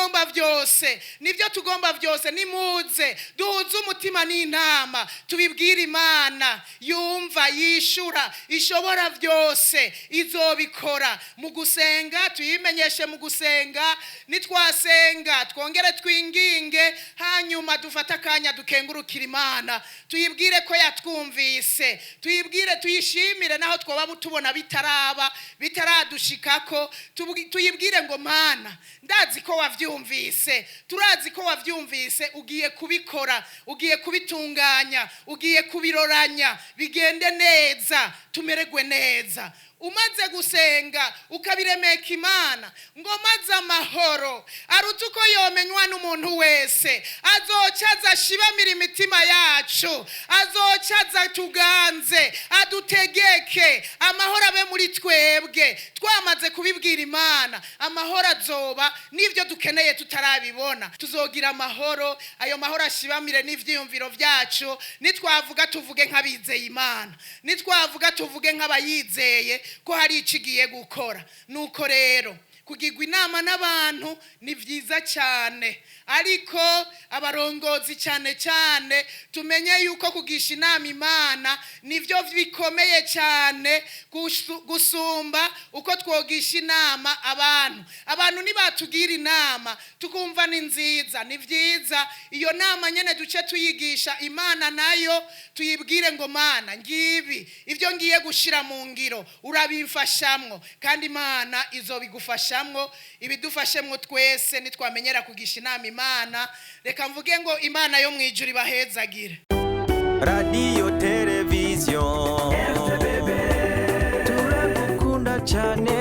tugomba byose, nibyo tugomba byose. Nimuze duhuze umutima n'inama, tubibwire Imana yumva, yishura, ishobora byose, izobikora. Mu gusenga tuyimenyeshe, mu gusenga nitwasenga twongere twinginge, hanyuma dufata akanya dukengurukira Imana, tuyibwire ko yatwumvise, tuyibwire, tuyishimire naho twoba tubona bitaradushikako. Tuyibwire ngo Mana, ndazi ko wavyumvise, turazi ko wavyumvise, ugiye kubikora, ugiye kubitunganya, ugiye kubiroranya, bigende neza, tumererwe neza. Umaze gusenga ukabiremeka Imana ngo maze amahoro aruta uko yomenywa n'umuntu wese, azocaza ashibamira imitima yacu, azocaza tuganze, adutegeke, amahoro abe muri twebwe. Twamaze kubibwira Imana, amahoro azoba n'ibyo dukeneye tutarabibona. Tuzogira amahoro, ayo mahoro ashibamire n'ivyiyumviro vyacu. Nitwavuga tuvuge nk'abizeye Imana, nitwavuga tuvuge nk'abayizeye ko hari ikigiye gukora. Nuko rero kugirwa inama n'abantu ni byiza cyane, ariko abarongozi cyane cyane tumenye yuko kugisha inama Imana nivyo bikomeye cyane gusumba uko twogisha inama abantu. Abantu nibatugira inama tukumva ni nziza, ni byiza. Iyo nama nyene duce tuyigisha Imana, nayo tuyibwire ngo Mana, ngibi ivyo ngiye gushira mu ngiro, urabimfashamwo, kandi Imana izobigufashamwo, ibidufashemwo twese nitwamenyera kugisha inama Imana. Reka mvuge ngo Imana yo mwijuru ibahezagire. Radio television turagukunda cyane.